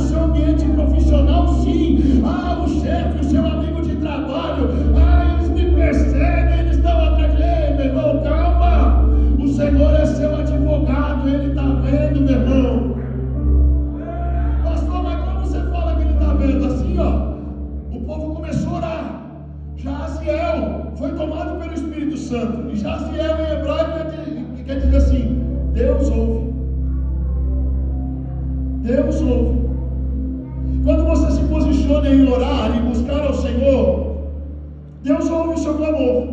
no seu ambiente profissional, sim. O chefe, o seu amigo de trabalho, eles me perseguem, eles estão atrás de mim. Meu irmão, calma. O Senhor é seu advogado, Ele está vendo, meu irmão. Pastor, mas como você fala que Ele está vendo? Assim, o povo começou a orar. Jaziel foi tomado pelo Espírito Santo. E Jaziel em hebraico quer dizer assim: Deus ouve. Deus ouve. Quando você se posiciona em orar e buscar ao Senhor, Deus ouve o seu clamor.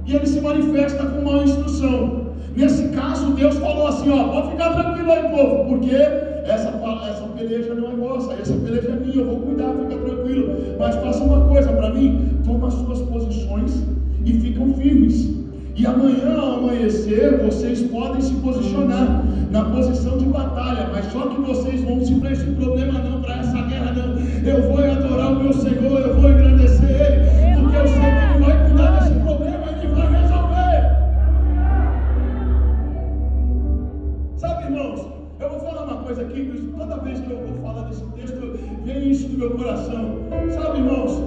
E Ele se manifesta com uma instrução. Nesse caso, Deus falou assim: pode ficar tranquilo aí, povo, porque essa peleja não é nossa, essa peleja é minha, eu vou cuidar, fica tranquilo. Mas faça uma coisa para mim: toma as suas posições e ficam firmes. E amanhã ao amanhecer, vocês podem se posicionar na posição de batalha, mas só que vocês vão se para esse problema não, para essa guerra não. Eu vou adorar o meu Senhor, eu vou engrandecer Ele, porque eu sei que Ele vai cuidar desse problema, Ele vai resolver. Sabe, irmãos, eu vou falar uma coisa aqui, toda vez que eu vou falar desse texto, vem isso no meu coração. Sabe, irmãos,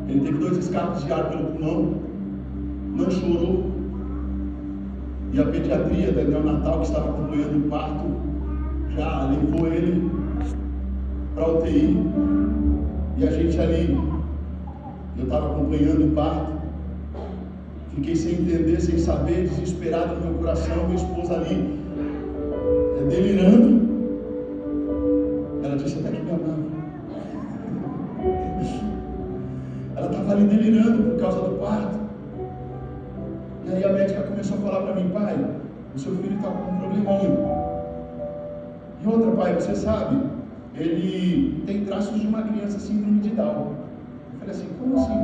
ele teve 2 escapes de ar pelo pulmão, não chorou. E a pediatria da neonatal que estava acompanhando o parto já levou ele para a UTI. E a gente ali, eu estava acompanhando o parto, fiquei sem entender, sem saber, desesperado no meu coração. Minha esposa ali, delirando. Ela disse até que me amava. Ela estava ali delirando por causa do parto. E aí a médica começou a falar para mim: pai, o seu filho está com um probleminha. E outra, pai, você sabe, ele tem traços de uma criança síndrome de Down. Eu falei assim: como assim?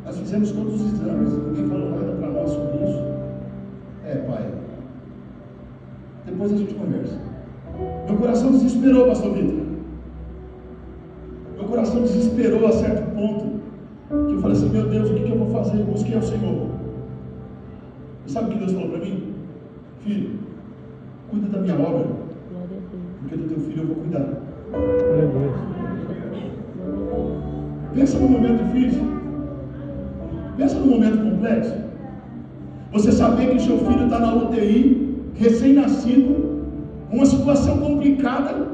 Nós fizemos todos os exames, ninguém falou nada para nós sobre isso. Pai, depois a gente conversa. Meu coração desesperou, pastor Vitor. Meu coração desesperou a certo ponto que eu falei assim: meu Deus, o que eu vou fazer? Eu busquei ao Senhor. E sabe o que Deus falou para mim? Filho, cuida da minha obra, porque do teu filho eu vou cuidar. Pensa num momento difícil. Pensa num momento complexo. Você saber que seu filho está na UTI, recém-nascido, uma situação complicada,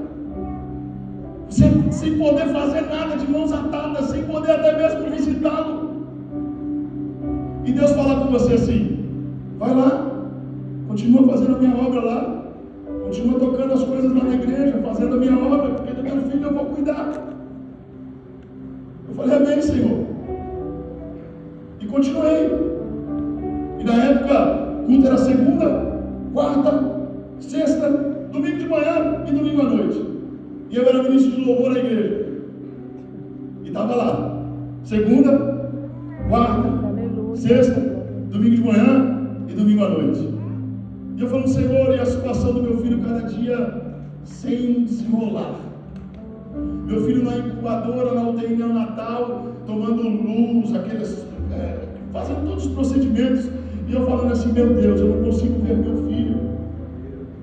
sem poder fazer nada, de mãos atadas, sem poder até mesmo visitá-lo. E Deus fala com você assim: vai lá, continua fazendo a minha obra lá, continua tocando as coisas lá na igreja, fazendo a minha obra, porque do teu filho eu vou cuidar. Eu falei: amém, Senhor. E continuei. E na época, culto era segunda, quarta, sexta, domingo de manhã e domingo à noite. E eu era ministro de louvor na igreja. E estava lá, segunda, quarta, sexta, domingo de manhã e domingo à noite. E eu falando: Senhor, e a situação do meu filho cada dia sem desenrolar. Meu filho na incubadora, na UTI neonatal, tomando luz, fazendo todos os procedimentos. E eu falando assim: meu Deus, eu não consigo ver meu filho.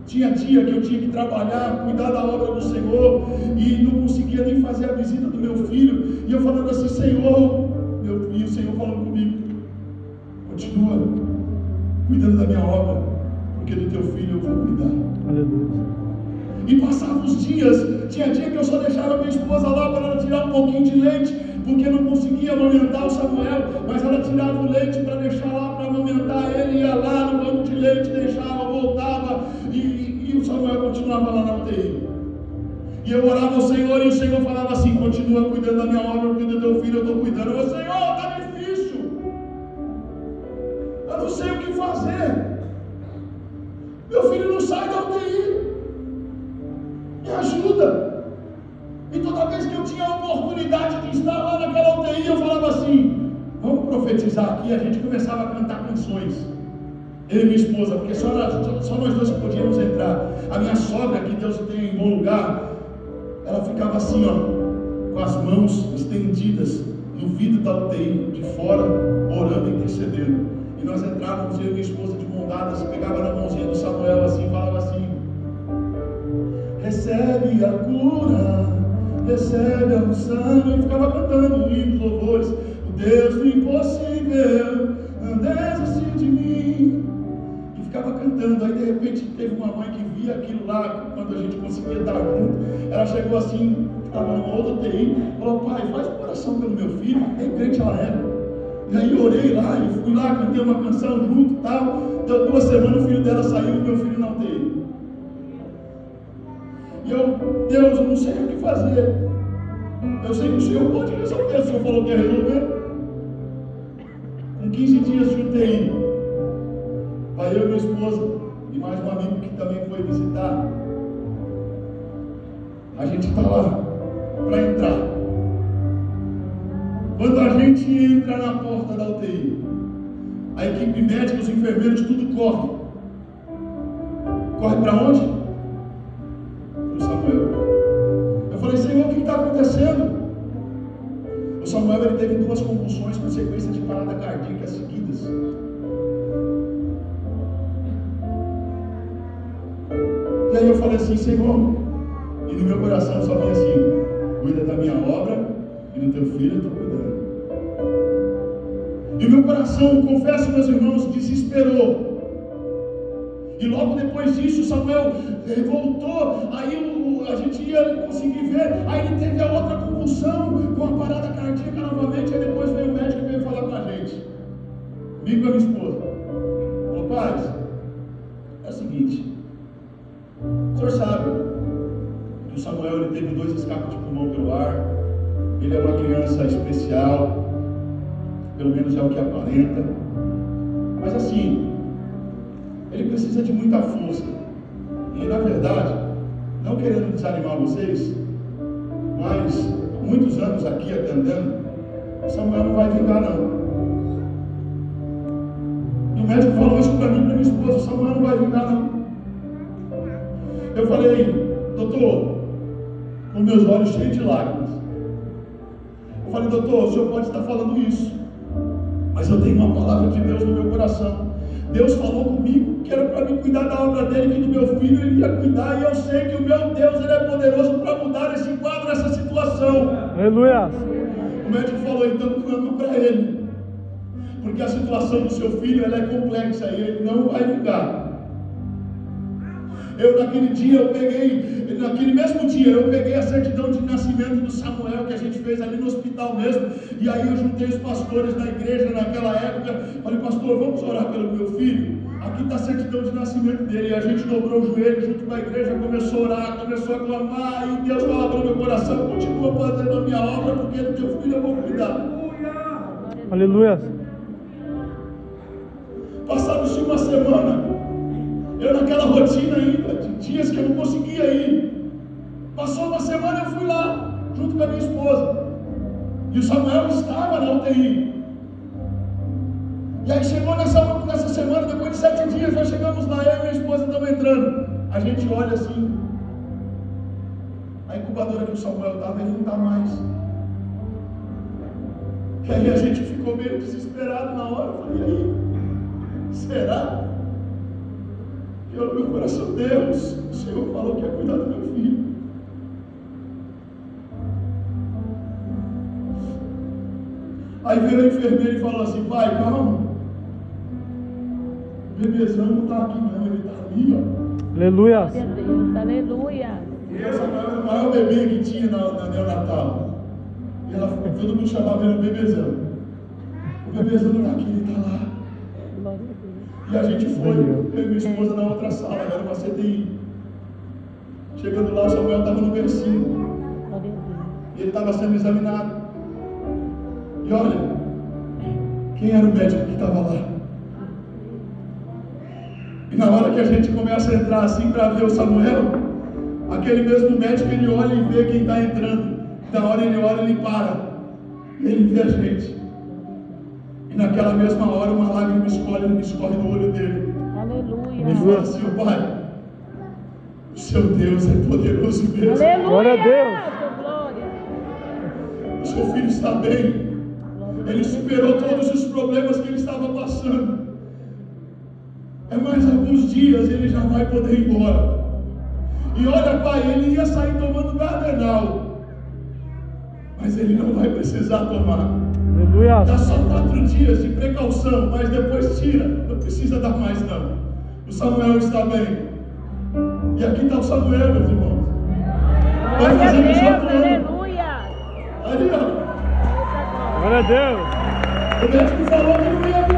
Tinha dia que eu tinha que trabalhar, cuidar da obra do Senhor, e não conseguia nem fazer a visita do meu filho. E eu falando assim: Senhor, e o Senhor falando comigo: continua cuidando da minha obra, porque do teu filho eu vou cuidar. Aleluia. E passavam os dias, tinha dia que eu só deixava minha esposa lá para ela tirar um pouquinho de leite, porque não conseguia amamentar o Samuel, mas ela tirava o leite para deixar lá para amamentar ele, ia lá no banco de leite, deixava, voltava, e o Samuel continuava lá na UTI. E eu orava ao Senhor, e o Senhor falava assim: continua cuidando da minha obra, porque do teu filho eu estou cuidando. Eu: Senhor, está difícil, eu não sei o que fazer, meu filho não sai da UTI, me ajuda. E toda vez que eu tinha a oportunidade de estar lá naquela UTI, eu falava assim: vamos profetizar aqui. A gente começava a cantar canções, eu e minha esposa, porque só nós dois podíamos entrar. A minha sogra, que Deus tem em bom lugar, ela ficava assim, com as mãos estendidas no vidro da UTI, de fora, orando e intercedendo. E nós entrávamos, eu e minha esposa, de mão dadas, pegava na mãozinha do Samuel assim, falava assim. cura, recebe a unção. E ficava cantando hinos, louvores. O Deus do impossível, não desiste de mim. E ficava cantando. Aí de repente teve uma mãe que via aquilo lá, quando a gente conseguia estar junto. Ela chegou assim, estava numa outra UTI, falou: pai, faz uma oração pelo meu filho. Nem crente ela era. E aí eu orei lá, e fui lá, cantei uma canção junto e tal. Deu 2 semanas, o filho dela saiu e meu filho não UTI. E eu, Deus, eu não sei o que fazer. Eu sei que o Senhor pode resolver. O Senhor falou que ia resolver. Com 15 dias de UTI, vai eu e minha esposa e mais um amigo que também foi visitar. A gente está lá para entrar. Quando a gente entra na porta da UTI, a equipe médica, os enfermeiros, tudo corre. Corre para onde? Para o Samuel. Eu falei: Senhor, o que está acontecendo? O Samuel, ele teve 2 convulsões com sequência de parada cardíaca seguidas. E aí eu falei assim: Senhor, e no meu coração só vinha assim: cuida da minha obra e do teu filho eu estou cuidando. E o meu coração, confesso, meus irmãos, desesperou. E logo depois disso, Samuel voltou. Aí a gente ia conseguir ver. Aí ele teve a outra convulsão com a parada cardíaca novamente. Aí depois veio o médico e veio falar com a gente, comigo e com a minha esposa. Falou: pai, é o seguinte, o senhor sabe que o Samuel, ele teve 2 escapes de pulmão pelo ar. Ele é uma criança especial, pelo menos é o que aparenta. Mas assim, ele precisa de muita força. E na verdade, não querendo desanimar vocês, mas há muitos anos aqui atendendo, Samuel não vai vingar não. E o médico falou isso para mim e para minha esposa: Samuel não vai vingar não. Eu falei: doutor, com meus olhos cheios de lágrimas, eu falei: doutor, o senhor pode estar falando isso, mas eu tenho uma palavra de Deus no meu coração. Deus falou comigo que era para mim cuidar da obra dele, que do meu filho ele ia cuidar, e eu sei que o meu Deus, ele é poderoso para mudar esse quadro, essa situação. Aleluia. O médico falou: então clama para ele, porque a situação do seu filho, ela é complexa e ele não vai vingar. Eu naquele mesmo dia eu peguei a certidão de nascimento do Samuel, que a gente fez ali no hospital mesmo, e aí eu juntei os pastores da igreja naquela época, falei: pastor, vamos orar pelo meu filho? Aqui está a certidão de nascimento dele. E a gente dobrou o joelho junto com a igreja, começou a orar, começou a clamar, e Deus falava no meu coração: continua fazendo a minha obra, porque do teu filho eu vou cuidar. Aleluia. Passamos-se uma semana, eu naquela rotina ainda, de dias que eu não conseguia ir. Passou uma semana, eu fui lá, junto com a minha esposa. E o Samuel estava na UTI. E aí chegou nessa semana, depois de 7 dias, nós chegamos lá, eu e minha esposa estamos entrando. A gente olha assim, a incubadora que o Samuel estava, ele não está mais. E aí a gente ficou meio desesperado na hora. Eu falei: e aí? Será? E eu no meu coração: Deus, o Senhor falou que ia cuidar do meu filho. Aí veio a enfermeira e falou assim: pai, calma, o bebezão não está aqui não, ele está ali, ó. Aleluia. Glória a Deus, aleluia. E esse é o maior bebê que tinha na neonatal. E todo mundo chamava ele de bebezão. O bebezão não está aqui, ele está lá. Glória a Deus. E a gente foi, eu e minha esposa na outra sala, era uma CTI. Chegando lá, o Samuel estava no bercinho. Glória a Deus. E ele estava sendo examinado. E olha, quem era o médico que estava lá? E na hora que a gente começa a entrar assim para ver o Samuel, aquele mesmo médico, ele olha e vê quem está entrando. Na hora ele olha, ele para. E ele vê a gente. E naquela mesma hora uma lágrima escorre do olho dele. Aleluia. Ele fala assim: oh, pai, o seu Deus é poderoso mesmo. Aleluia. Glória a Deus. Glória. O seu filho está bem. Ele superou todos os problemas que ele estava passando. É mais alguns dias, ele já vai poder ir embora. E olha, pai, ele ia sair tomando Gardenal. Mas ele não vai precisar tomar. Aleluia. Dá só 4 dias de precaução, mas depois tira. Não precisa dar mais não. O Samuel está bem. E aqui está o Samuel, meus irmãos. Vai Glória a fazer 18 Deus, anos. aleluia. Ali, ó. Glória a Deus. O médico falou que não ia